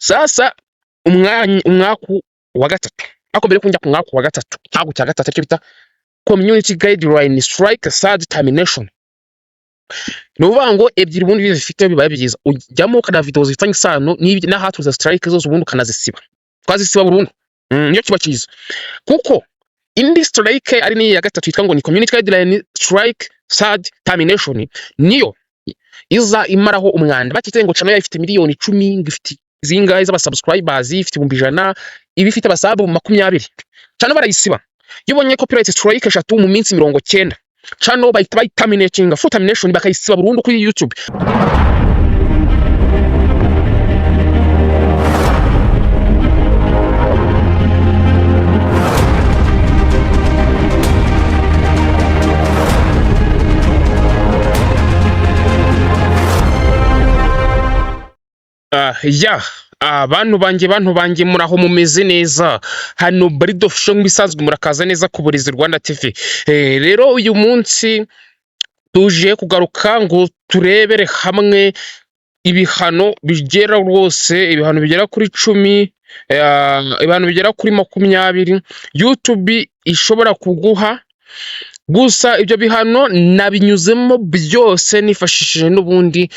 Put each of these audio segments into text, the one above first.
Sasa umwaku wa gatatu, ako mbere kunjya ku mwaku wa gatatu cyago cya gatatu cyo bita community guideline strike sad termination. Nuvuga ngo ebyiri ubundi bifite bibaye byiza ujyamo kana video zifitanye isano n'ahatuza strike zose ubundi kanazisiba twazisiba burundu. Niyo kiba cyiza kuko indi strike ari ni ya gatatu yitwa ngo ni community guideline strike sad termination, niyo iza imaraho umwanda bakite ngo channel ifite miliyoni 10 ngifite zingahe z'abasubscribers, ifite 100 ibifite abasabu 20 channel barayisiba. Yubonye copyright strike eshatu mu minsi 90 channel bahita terminating full termination bakayisiba burundu kuri YouTube. Bantu banjye muraho mumeze neza, hano bari dofisho ngbisanzwe murakaza neza ku Burezi Rwanda TV. Rero uyu munsi tuje kugaruka ngo turebere hamwe ibihano bigera rwose, ibihano bigera kuri 10, ibihano bigera kuri 20 YouTube ishobora kuguha. Gusa ibyo bihano nabinyuzemo byose nifashishije n'ubundi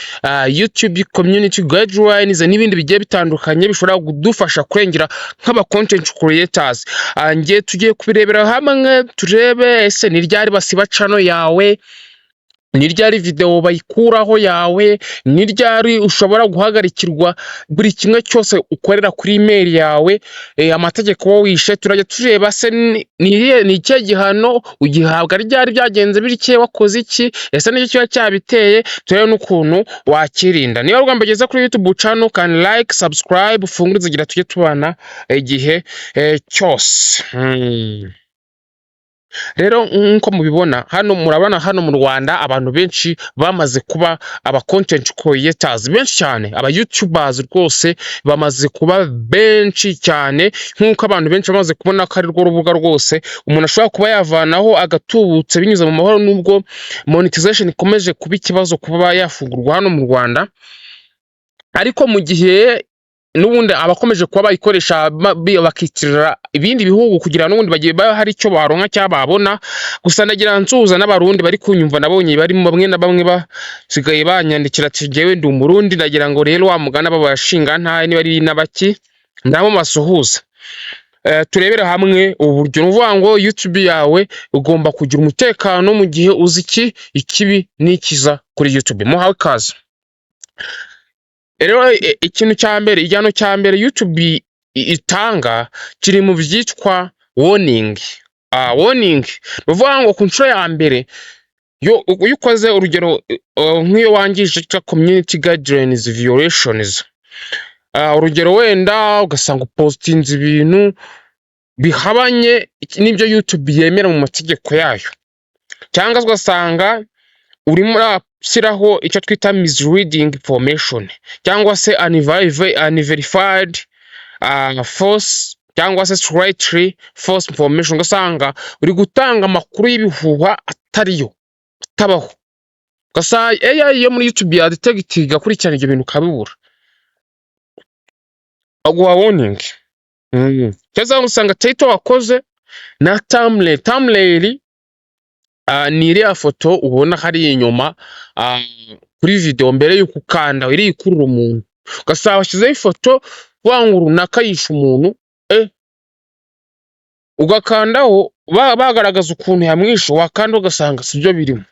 YouTube community guidelines n'ibindi bigiye bitandukanye bishobora kudufasha kurengera nk'aba content creators. Ngiye tugiye kubirebera hamwe turebe ese ni ryari basiba channel yawe, ni ryari video bayikuraho yawe, ni ryari ushobora guhagarikirwa buri kimwe cyose ukorera kuri email yawe. Amategeko wo wishe turajya tureba se ni icyo gihano ugihabwa ryari, byagenze birike, wakoze iki, ese n'icyo cyo cyabiteye, turebe n'ukuntu wakwirinda. Niba rwambageza kuri YouTube channel can like, subscribe, ufungure zigira tujye tubana igihe cyose. Rero nko mubibona hano, murabona hano mu Rwanda abantu benshi bamaze kuba aba content creators benshi cyane, aba YouTubers rwose bamaze kuba benshi cyane, nkuko abantu benshi bamaze kubona ko ari rwo rubuga rwose umuntu ashobora kuba yavanaho agatubutse binyuze mu mahoro, nubwo monetization ikomeje kuba ikibazo kuba yafungurwa hano mu Rwanda. Ariko mu gihe n'ubundi abakomeje kuba bayikoresha bakitirira ibindi bihugu kugira n'ubundi bagiye hari icyo baronka cyababona. Gusa ndagira nsuza n'abarundi bari kunyumva, nabonye bari bamwe na bamwe basigaye banyandikira tigewe ndi umurundi, ndagira ngo rero wamugana babashinga nta ni bari nabaki ndabo masuhuza. Turebera hamwe uburyo nuvuga ngo YouTube yawe ugomba kugira umutekano mu gihe uzi ikibi n'ikiza kuri YouTube. Muhawe kaza. Rero ikintu cya mbere, igihano cya mbere YouTube itanga kiri mu byitwa warning. Warning bavuga ngo ku nshuro ya mbere yo ukoze urugero nk'iyo wangije community guidelines violations, urugero wenda ugasanga postinze ibintu bihabanye n'ibyo YouTube yemera mu mategeko yayo, cyangwa ugasanga urimo shyiraho icyo twita misleading information, cyangwa se unverified false, cyangwa se slightly false information, ugasanga uri gutanga amakuru y'ibihuha atariyo, atabaho. Gasa AI yo muri YouTube ya detect gakurikirana ibyo bintu kabibura, aguha warning. Cyangwa usanga title wakoze na thumbnail ni iriya foto ubona hari inyuma kuri video mbere y'uko ukanda iri ikurura umuntu, ugasaba washyizeho ifoto wanga runaka yisha umuntu, ugakandaho bagaragaza ukuntu yamwishe, wakanda ugasanga sibyo birimo.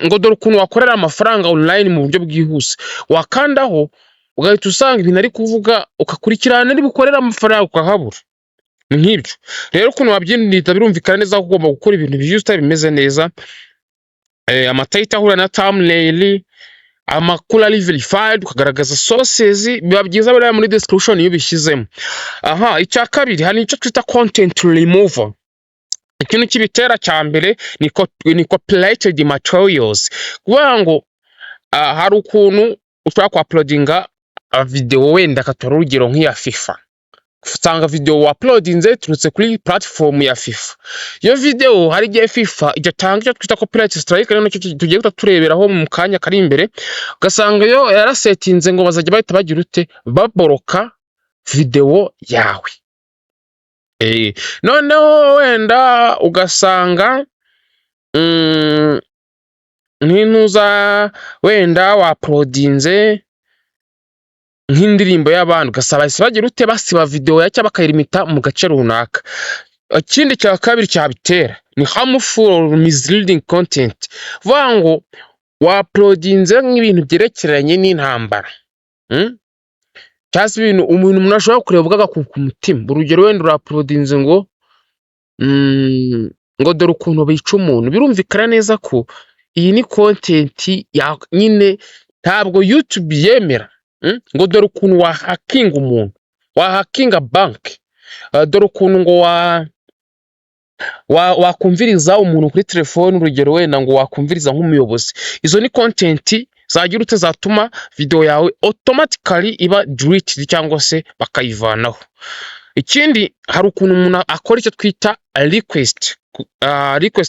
Ngo dore ukuntu wakorera amafaranga online mu buryo bwihuse, wakandaho ugahita usanga ibintu ari kuvuga ukakurikirana nibukorera amafaranga ukahabura. Nk'ibyo rero ukuntu wabyindita birumvikana neza ko ugomba gukora ibintu byose bimeze neza. Amategeko ahura na thumbnail, amakuru ari verified, ukagaragaza sources, biba byiza bari muri description iyo bishyizemo. Icya kabiri hari icyo twita content removal. Ikintu kibitera cya mbere ni copyrighted materials, kuvuga ngo hari ukuntu ushobora ku uploadinga video wenda katora urugero nk'iya FIFA, usanga video uploadinze turutse kuri platform ya FIFA. Iyo video hari igihe FIFA igatanga icyo twita copyright strike, rero cyo tugiye tureberaho mu kanya kari imbere, ugasanga yo yarasetinze ngo bazajya bahita bagira ute baboroka video yawe. Noneho wenda ugasanga ntinuza wenda waploadinze nk'indirimbo y'abantu, ugasaba bagira ute basiba video ya cyangwa bakayirimita mu gace runaka. Ikindi cya kabiri cyabitera ni harmful or misleading content, vuga ngo waploadinze nk'ibintu byerekeranye n'intambara, cyangwa ibintu umuntu ashobora kureba ugaga ku mutima. Urugero wenda uraploadinze ngo dore ukuntu bica umuntu, birumvikana neza ko iyi ni content ya nyine ntabwo YouTube yemera. Ngo dore ukuntu wahakinga umuntu, wahakinga bank, dore ukuntu ngo wakumviriza umuntu kuri telefone, urugero wenda ngo wakumviriza nk'umuyobozi. Izo ni content zagira ute zatuma video yawe automatically iba deleted cyangwa se bakayivanaho. Ikindi hari ukuntu umuntu akora icyo twita request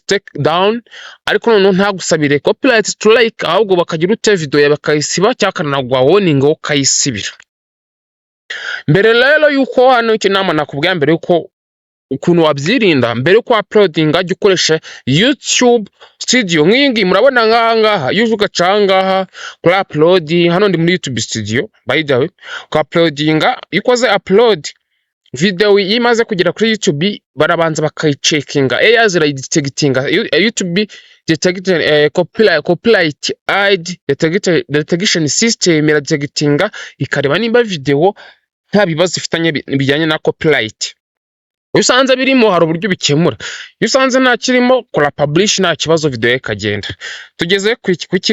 take down, ariko noneho ntagusabire copyright strike, ahubwo bakagira ute video ya bakayisiba cyangwa kanagwa warning ngo kayisibira. Mbere rero yuko hano iki nama nakubwira mbere yuko ukuntu wabyirinda, mbere yuko uploadinga jya ukoresha YouTube studio. Nk'ingi murabona ngaha yuko gacangaha kuri upload, hano ndi muri YouTube studio by the way. Ko uploadinga ikoze upload video imaze kugera kuri YouTube, barabanza bakayicekinga, zirayidetectinga. YouTube detecting copyright ID detection system iradetectinga, ikareba nimba video nta bibazo ifitanye bijyanye na copyright. Iyo usanze birimo hari uburyo bikemura, iyo usanze nta kirimo kora publish, nta kibazo video ikagenda. Tugeze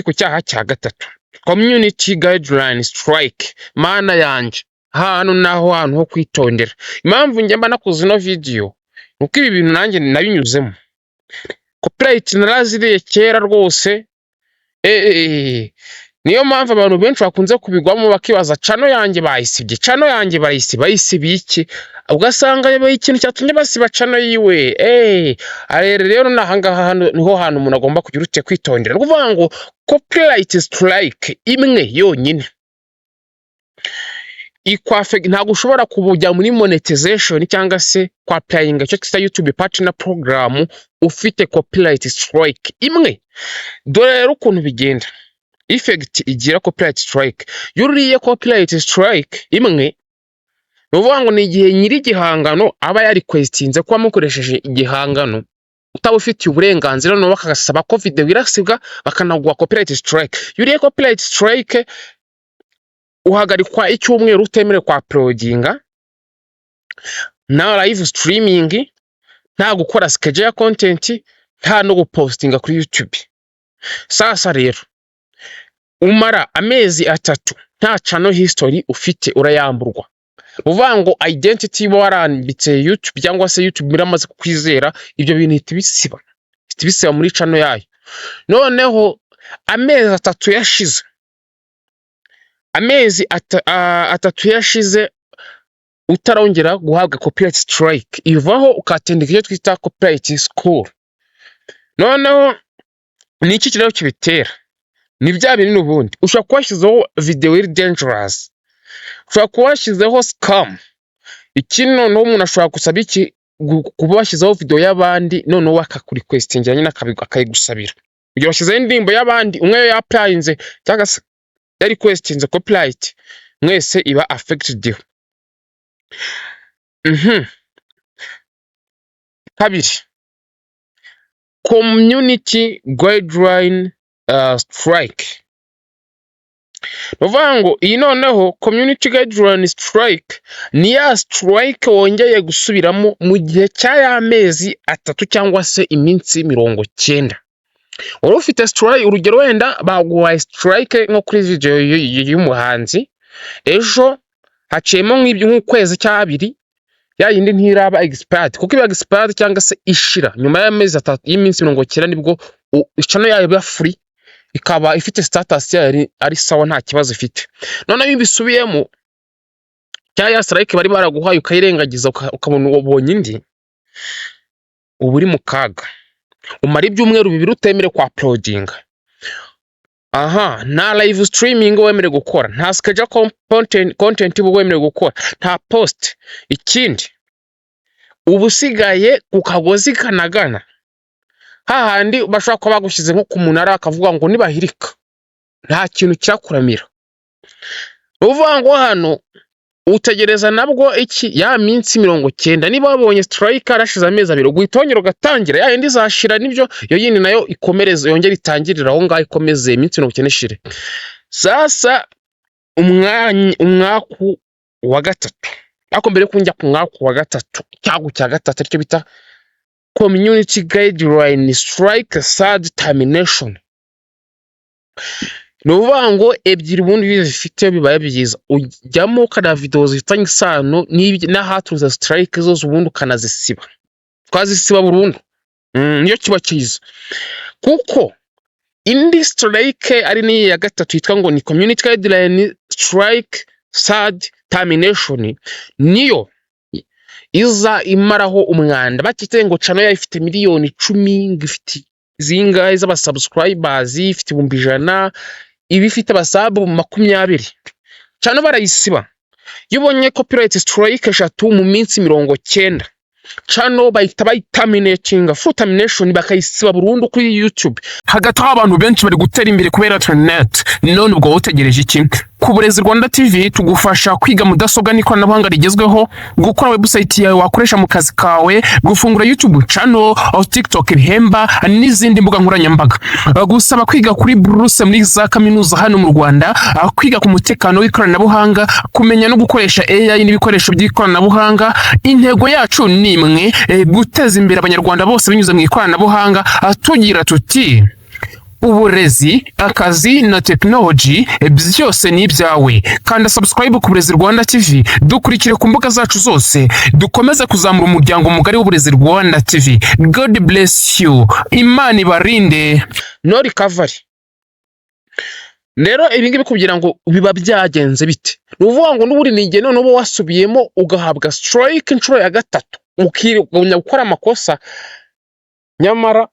ku cyaha cya gatatu, community guideline strike. Mana yanje, hano naho hantu ho kwitondera. Impamvu njye mba nakoze no video nuko ibi bintu nanjye nabinyuzemo. Copyright naraziriye kera rwose, niyo mpamvu abantu benshi bakunze kubigwamo bakibaza chano yanjye bayisibye, chano yanjye bayisibiye iki, ugasanga yabaye ikintu cyatumye basiba chano yiwe. Rero nahangaha niho hantu umuntu agomba kugira ute kwitondera. Kuvuga ngo copyright strike imwe yonyine ntabwo ushobora kubujya muri monetization cyangwa se kwa applying icyo twita YouTube partner program ufite copyright strike imwe. Dore rero ukuntu bigenda, effect igira copyright strike. Yuriye copyright strike imwe, uvuga ngo ni igihe nyiri igihangano aba ya requestinze ko amukoresheje igihangano utabufitiye uburenganzira, no bakagasaba ko video irasibwa bakanagwa copyright strike. Yuriye copyright strike uhagarikwa icyumweru utemere kwa uploadinga, na live streaming, nta gukora schedule ya content, nta no gupostinga kuri YouTube. Sasa rero umara amezi 3 nta channel history ufite urayamburwa. Uvuga ngo identity warambitse YouTube cyangwa se YouTube biramaze kukwizera, ibyo bintu itibisiba muri channel yayo. Noneho amezi 3 yashize, amezi 3 yashize utarongera guhabwa copyright strike, ivaho ukatendeka icyo twita copyright school. Noneho ni iki kirero kibitera? Ni bya bintu n'ubundi ushobora kubashyizeho video iri dangerous, ushobora kubashyizeho scam. Ikindi noneho umuntu ashobora gusaba iki kubashyizeho video y'abandi, noneho wakakurequestinga nyine akayigusabira. Ugiye washyizeho indirimbo y'abandi, umwe yaplayinze cyangwa se requestinze copyright, mwese iba affected. Kabiri, community guideline strike. Uvuga ngo iyi noneho community guideline strike ni ya strike wongeye gusubiramo mu gihe cy'amezi 3 cyangwa se iminsi 90. Wari ufite strike, urugero wenda baguhaye strike nko kuri video y'umuhanzi, ejo haciyemo nk'ukwezi cy'abiri, ya yindi ntiraba expired, kuko iba expired cyangwa se ishira nyuma y'amezi 3 y'iminsi 90 nibwo channel yayo ya free, ikaba ifite status ari sawa nta kibazo ifite. None iyo bisubiyemo cyangwa ya strike bari baraguhaye ukayirengagiza ukabona ubonye indi, uba uri mu kaga. Umara ibyumweru 2 utemere kwa uploadinga, nta live streaming wemere gukora, nta schedule content wemere gukora, nta post. Ikindi ubu usigaye ku kagozi kanagana, hahandi bashaka ko bagushyize nko ku munara akavuga ngo nibahirika nta kintu cyakuramira. Uvuga ngo hano utegereza nabwo iki ya minsi 90, niba wabonye strike arashize amezi 2 guhitongera ugatangira ya yindi zashira, nibyo yo yindi nayo ikomereze yongera itangirira aho ngaho ikomeze iminsi 90 ishire. Sasa umwaku wa gatatu, ako mbere kunjya ku mwaku wa gatatu cyago cya gatatu aricyo bita community guideline strike third termination. Nuvuga ngo ebyiri bundi bizifite bibaye byiza ujyamo kana video zifitanye isano n'ahatuza strike zose ubundi ukanazisiba, twazisiba burundu. Niyo kiba cyiza, kuko indi strike ari ni ya gatatu yitwa ngo ni community guideline strike third termination, niyo iza imaraho umwanda. Bakite ngo channel yayifite miliyoni 10, ngifite zingahe z'aba subscribers, ifite 100, ibifite abasabu 20, cyane barayisiba. Yubonye copyright strike 3 mu minsi 90, channel bahita bayiterminating, full termination, bakayisiba burundu kuri YouTube. Hagati abantu benshi bari gutera imbere kubera internet. None ubwo utegereje iki? Ku Burezi Rwanda TV tugufasha kwiga mudasobwa n'ikoranabuhanga rigezweho, gukora website yawe wakoresha mu kazi kawe, gufungura YouTube channel, TikTok, ihemba n'izindi mbuga nkoranyambaga. Gusaba kwiga kuri buruse muri za kaminuza hano mu Rwanda, kwiga ku mutekano w'ikoranabuhanga, kumenya no gukoresha AI n'ibikoresho by'ikoranabuhanga. Intego yacu ni imwe, guteza imbere abanyarwanda bose binyuze mu ikoranabuhanga. Tugira tuti uburezi, akazi na technology byose ni ibyawe. Kanda subscribe ku Burezi Rwanda TV, dukurikire ku mbuga zacu zose, dukomeze kuzamura umuryango mugari w'Uburezi Rwanda TV. God bless you, Imana ibarinde. No recovery. Rero ibingibi kugira ngo biba byagenze bite, nuvuga ngo n'uburi nige none ubo wasubiyemo ugahabwa strike inshuro ya gatatu, ukiriganya gukora amakosa, nyamara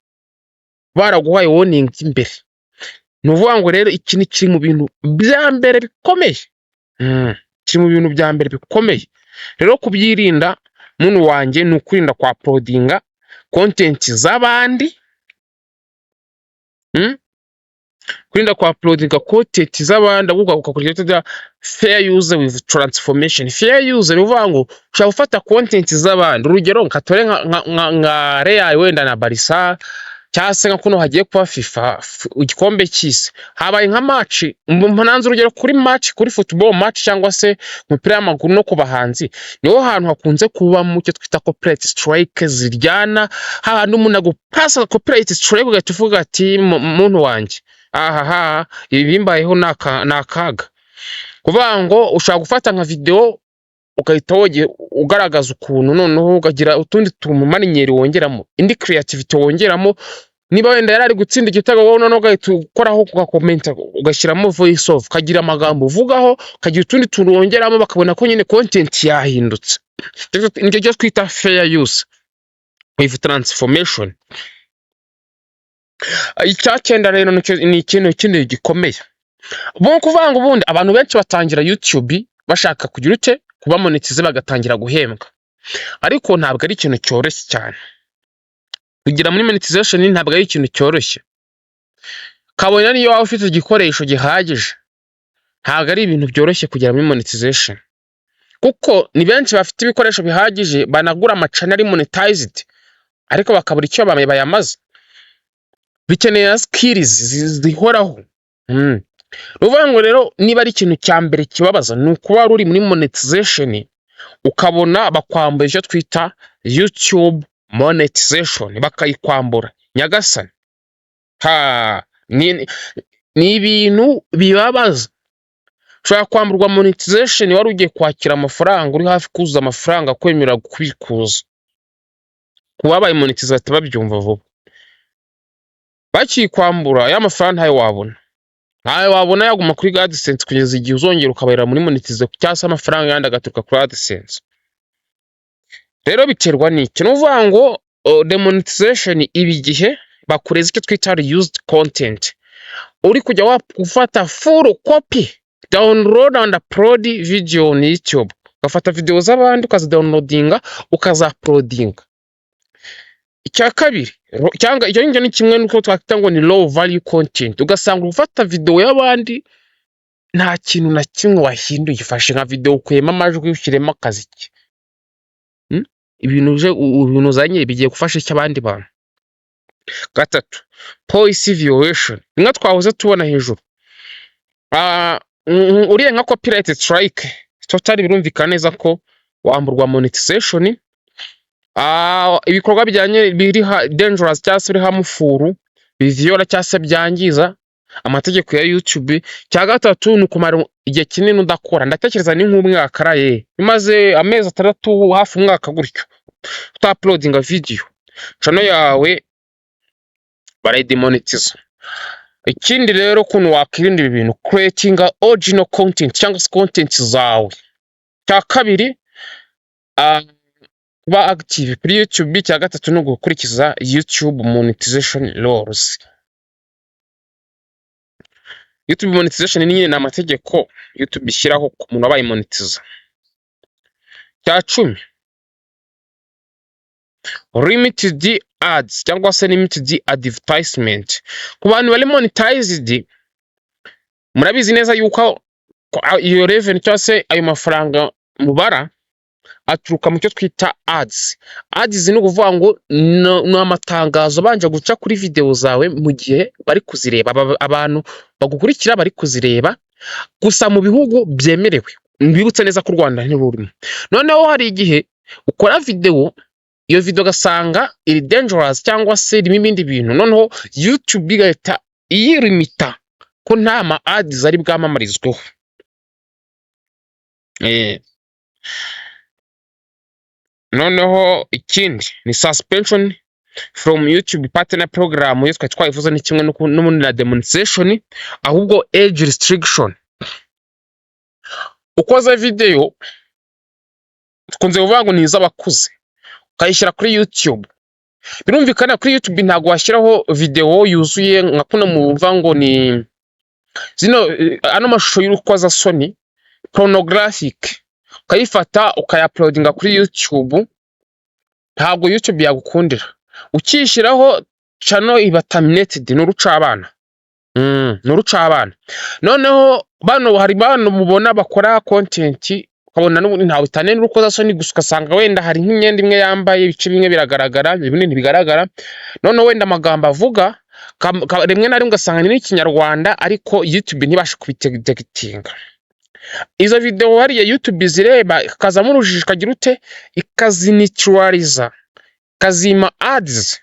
baraguhaye warning imbere. Nuvuga ngo rero iki ni kiri mu bintu bya mbere bikomeye, kiri mu bintu bya mbere bikomeye. Rero kubyirinda muntu wanje ni ukwirinda kwa uploadinga content z'abandi, kurinda kwa uploadinga content z'abandi, ahubwo ukakurikira fair use with transformation. Fair use nuvuga ngo ushaka gufata content z'abandi, urugero nkatore nka Real wenda na Barca, cyase nka kuno hagiye kwa FIFA igikombe cy'isi, habaye nka match, mpananze urugero kuri match, kuri football match cyangwa se umupira w'amaguru no kubahanzi, niho hantu hakunze kuba mu cyo twita copyright strike ziryana. Hantu umuntu agupasa copyright strike ugatuvuga ati muntu wanje ibimbayeho nakaga. Kuvuga ngo ushaka gufata nka video ukahita ugaragaza ukuntu noneho ugagira utundi tumumaninyeri wongeramo, indi creativity wongeramo. Niba wenda yarari gutsinda igitego wowe noneho ugahita ukoraho ugakomenta ugashyiramo voice off, kagira amagambo uvugaho, kagira utundi tuntu wongeramo, bakabona ko nyine content yahindutse. Nicyo cyo twita fair use with transformation. Icyakenda rero ni ikintu kindi gikomeye. Bo kuvuga ngo ubundi abantu benshi batangira YouTube bashaka kugira uke kuba monetize bagatangira guhembwa, ariko ntabwo ari ikintu cyoroshye cyane. Kugira muri monetization ntabwo ari ikintu cyoroshye, kabona niyo waba ufite igikoresho gihagije, ntabwo ari ibintu byoroshye kugira muri monetization, kuko ni benshi bafite ibikoresho bihagije banagura amacana ari monetized, ariko bakabura icyo bayamaze. Bikeneye skills zihoraho. Nuvuga ngo rero niba ari ikintu cya mbere kibabaza ni ukuba ruri muri monetization ukabona bakwambuye icyo twita YouTube monetization, bakayikwambura nyagasani. Ni ibintu bibabaza. Ushobora kwamburwa monetization wari ugiye kwakira amafaranga, uri hafi kuzuza amafaranga kwemera kubikuza. Kubabaye monetization babyumva vuba, bakikwambura ya mafaranga ntayo wabona. wabona yaguma kuri AdSense kugeza igihe uzongera ukabarira muri monetization cyangwa se amafaranga yandi agaturuka kuri AdSense. Rero biterwa n'iki, ni ukuvuga ngo demonetization iba igihe bakureza icyo twita reused content, uri kujya gufata full copy, download and upload video on YouTube, ugafata video z'abandi ukazidownloadinga ukazauploadinga. Icya kabiri cyangwa icyo ni kimwe nuko twakita ngo ni low value content, ugasanga ufata video y'abandi nta kintu na kimwe wahinduye, ifashe nka video ukuyemo amajwi ushyiremo akaziki. Ibintu uzanye bigiye gufasha iki abandi bantu. Gatatu, policy violation, nka twahoze tubona hejuru. Uriye nka copyright strike, totally birumvikana neza ko wamburwa monetization. Ibikorwa bijyanye biri dangerous cyangwa se biri harmful, biviola cyangwa se byangiza amategeko ya YouTube. Cya gatatu ni ukumara igihe kinini udakora, ndatekereza ni nk'umwaka araye, bimaze amezi 3 hafi umwaka gutyo uploadinga video, channel yawe barayidemonetiza. Ikindi rero kuntu wakwirinda ibi bintu, creating original content cyangwa se content zawe. Cya kabiri kuba active kuri YouTube. Cya gatatu no gukurikiza YouTube monetization laws. YouTube monetization ni nyine amategeko YouTube ishyiraho ku muntu abaye monetiza. Cya 10, limited ads cyangwa se limited advertisement. Ku bantu bari monetized, murabizi neza yuko iyo revenue cyangwa se ayo mafaranga mubara aturuka mu cyo twita ads. Ads ni ukuvuga ngo ni amatangazo banje guca kuri video zawe mu gihe bari kuzireba, abantu bagukurikira bari kuzireba gusa mu bihugu byemerewe. Mbibutse neza ko Rwanda ntirurimo. Noneho hari igihe ukora video, iyo video gasanga iri dangerous cyangwa se irimo ibindi bintu, noneho YouTube igahita iyirimita ko nta ma ads ari bwamamarizweho. Noneho ikindi ni suspension from YouTube partner program. Iyo twayivuze ni kimwe n'ubundi na demonetization, ahubwo age restriction. Ukoze video tukunze kuvuga ngo ni iz'abakuze, ukayishyira kuri YouTube. Birumvikana kuri YouTube ntago washyiraho video yuzuye nka kuno mumva ngo ni zino ano mashusho y'urukoza soni pornographic, ukayifata ukayuploadinga kuri YouTube. Ntabwo YouTube yagukundira. Ukishyiraho channel iba terminated, n'uruca abana. N'uruca abana. Noneho hari bano mubona bakora content, ukabona n'ubundi ntawe itane n'urukoza soni gusa, ugasanga wenda hari nk'imyenda imwe yambaye, ibice bimwe biragaragara, ibindi ntibigaragara. Noneho wenda amagambo avuga rimwe na rimwe ugasanga ni Ikinyarwanda ariko YouTube ntibashe kubidetectinga. Izo video hariya YouTube zireba ikazamo urujijo, ikagira ute, ikazineutraliza, kazima ads.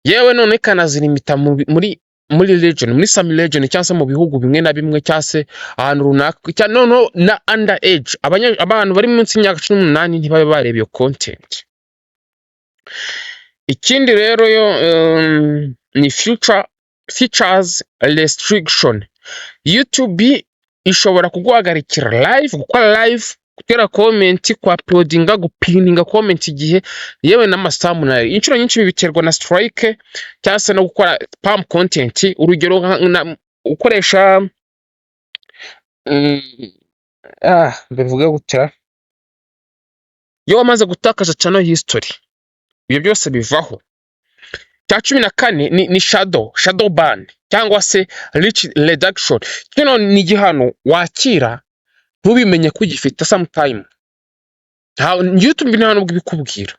Yewe none ikanazilimita muri region, muri some region cyangwa se mu bihugu bimwe na bimwe cyangwa se ahantu runaka. Noneho na under age, abantu bari munsi y'imyaka 18 ntibabe bareba iyo content. Ikindi rero yo ni features restriction. YouTube ishobora kuguhagarikira live, gukora live, gutera comment, ku uploadinga, gupininga comment igihe, yewe n'amasamunari. Inshuro nyinshi biterwa na strike cyangwa se no gukora spam content. Urugero ukoresha mbivuge gutya, yo wamaze gutakaza channel history, ibyo byose bivaho. Cya 14 ni Shadowban cyangwa se reduction. Kino ni igihano wakira ntubimenye ko ugifite sometime. YouTube nta nubwo bikubwira.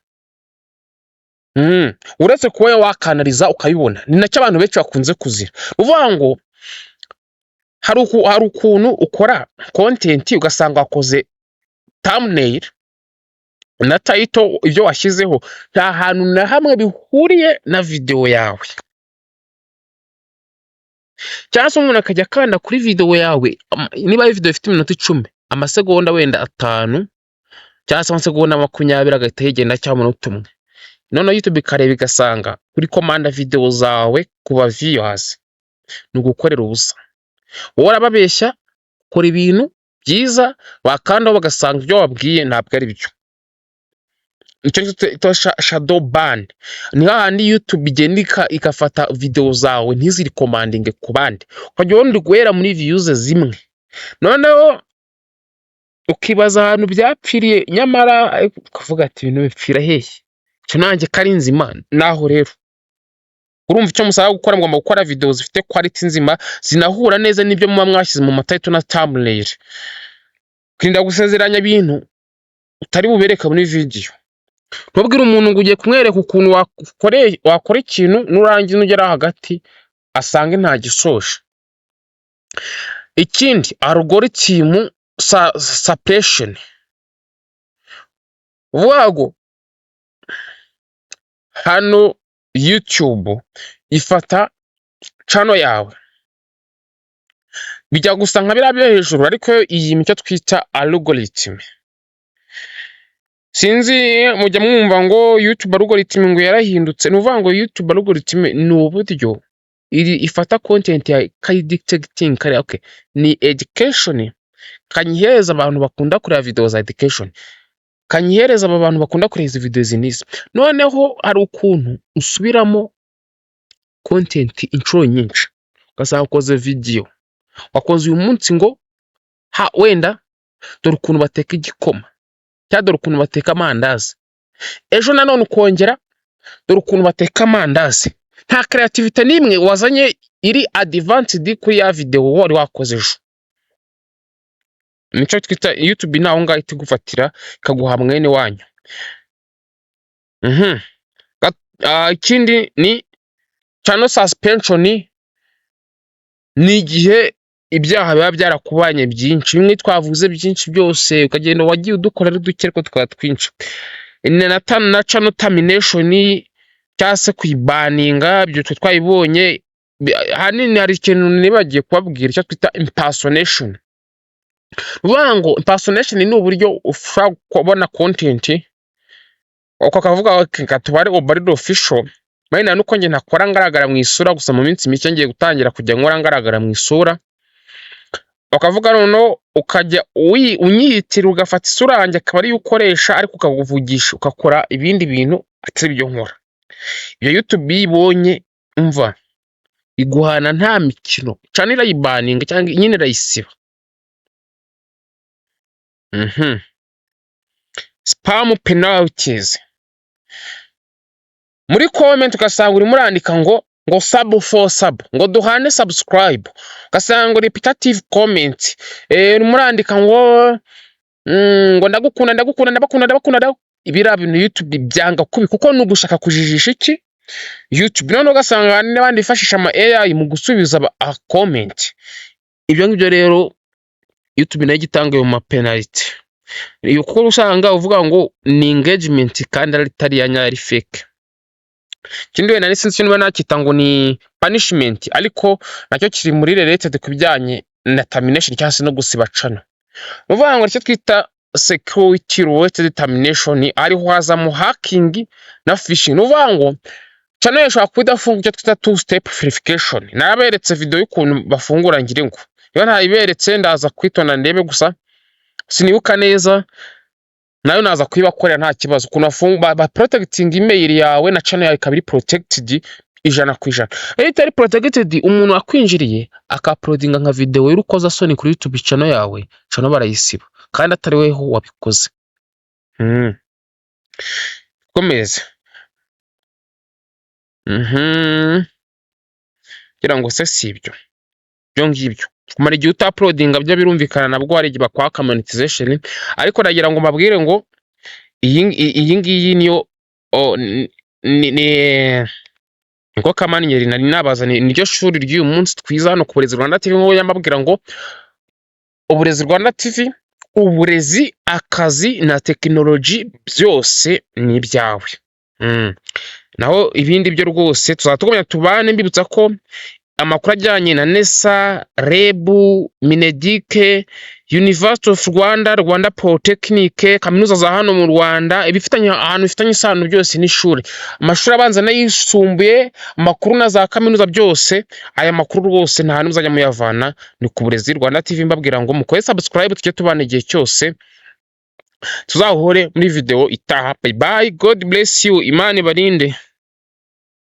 Uretse kuba wakanaliza ukabibona, ni nacyo abantu benshi bakunze kuzira. Uvuga ngo hari ukuntu ukora content ugasanga wakoze thumbnail na title, ibyo washyizeho nta hantu na hamwe bihuriye na video yawe. Cyangwa se umuntu akajya kanda kuri video yawe, niba video ifite iminota 10, amasegonda wenda 5 cyangwa se amasegonda 20 agahita yegenda cyangwa umunota 1. Noneho YouTube ikareba igasanga kuri command video zawe kuba viewers ni ugukorera ubusa. wowe urababeshya ukora ibintu byiza bakandaho bagasanga ibyo wabwiye ntabwo ari byo. Icyo cyitwa Shadowban. Ni hahandi YouTube igenda igafata video zawe ntizirikomandinge ku bandi, ukajya ubundi guhera muri views zimwe, noneho ukibaza ahantu byapfiriye, nyamara ukavuga ati ibintu bipfira hehe, icyo nanjye kari nzima. Naho rero urumva icyo musaba gukora, mugomba gukora video zifite quality nzima, zinahura neza n'ibyo muba mwashyize mu matitle na thumbnail. Ukirinda gusezeranya ibintu utari bubereka muri video. Ntubwire umuntu ngo ugiye kumwereka ukuntu wakora ikintu, nurangiza nugera hagati asange nta gisoje. Ikindi, algorithm suppression. Wago hano YouTube ifata channel yawe bijya gusa nka biriya byo hejuru, ariko iyi micyo twita algorithm. Sinzi mujya mwumva ngo YouTube algorithm ngo yarahindutse. Nuvuga ngo YouTube algorithm ni uburyo ifata content ya dictating kare. Okay, ni education, kanyihereza abantu bakunda kureba video za education, kanyihereza abantu bakunda kureba izi video zinizi. Noneho hari ukuntu usubiramo content inshuro nyinshi, ugasanga ukoze video, wakoze uyu munsi ngo wenda dore ukuntu bateka igikoma, cyangwa dore ukuntu bateka amandazi, ejo nanone ukongera dore ukuntu bateka amandazi. Nta creativity nimwe wazanye iri advanced kuri ya video wari wakoze ejo. Nicyo twita YouTube naho ngaho igufatira ikaguha mwene wanyu. Ikindi ni channel suspension. Ni igihe ibyaha biba byarakubanye byinshi, bimwe twavuze byinshi byose, ukagenda wagiye udukora ari duke ariko tukaba twinshi. Na channel termination cyangwa se kuyibaninga, byo twayibonye. Hanini hari ikintu nibagiye kubabwira icyo twita impersonation. Ngo impersonation ni uburyo ushobora kubona content ukavuga katubare obardo official, bayina nuko nge ntakora ngaragara mu isura gusa. Mu minsi mike ngiye gutangira kujya nkora ngaragara mu isura, bakavuga noneho ukajya unyitira ugafata isura yanjye akaba ari ukoresha, ariko ukavugisha ukakora ibindi bintu atari byo nkora. Iyo YouTube ibonye umva iguhana nta mikino, cyane irayibaninga cyangwa nyine irayisiba. Spam penalties. Muri comment ugasanga uri murandika ngo sub for sub, ngo duhane subscribe, ugasanga repetitive comment. Uri murandika ngo ndagukunda. Ibira bintu YouTube byanga kubi, kuko nugushaka kujijisha iki YouTube. None ugasanga n'abandi bifashisha ama AI mu gusubiza comment. Ibyo ngibyo rero YouTube nayo gitanga yo ma penalty. Iyo kuko usanga uvuga ngo ni engagement kandi ari ya nyari fake. Kindi we sinzi niba nakita ngo ni punishment, ariko nacyo kiri muri related kubijyanye na termination cyangwa se no gusiba channel. Uvuga ngo icyo twita security related termination, ariho hazamo hacking na phishing. Uvuga ngo channel ishobora kudafunga icyo twita two step verification. Naberetse video y'ukuntu bafungura ngire ngo iyo ntayiberetse ndaza kwitona ndebe, gusa sinibuka neza, nayo naza kuyibakorera nta kibazo. Ukuntu ba protecting email yawe na channel yawe ikaba protected 100%. Iyo itari protected, umuntu akwinjiriye akauploadinga nka video y'urukoza soni kuri YouTube channel yawe, channel barayisiba kandi atari weho wabikoze. Komeza. Gira ngo se sibyo byo ngibyo kumara igihe utaploadinga byo birumvikana, nabwo hari igihe bakwaka monetization. Ariko nagira ngo mbabwire ngo iyi ngiyi niyo niko kamanyeri nari nabazane, niryo shuri ry'uyu munsi twiza hano ku Uburezi Rwanda TV. Ngo yambabwira ngo Uburezi Rwanda TV, uburezi, akazi na tekinoloji byose ni ibyawe. Naho ibindi byo rwose tuzatugumya tubane. Mbibutsa ko amakuru ajyanye na nesa, rebu, minedike, University of Rwanda, Rwanda Polytechnic, kaminuza za hano mu Rwanda, ibifitanye ahantu bifitanye isano byose n'ishuri, amashuri abanza n'ayisumbuye, amakuru na za kaminuza byose. Aya makuru rwose nta hantu muzajya muyavana, ni ku Burezi Rwanda TV. Mbabwira ngo mukore subscribe tujye tubana igihe cyose, tuzahore muri video itaha. Bye bye, God bless you, Imana ibarinde.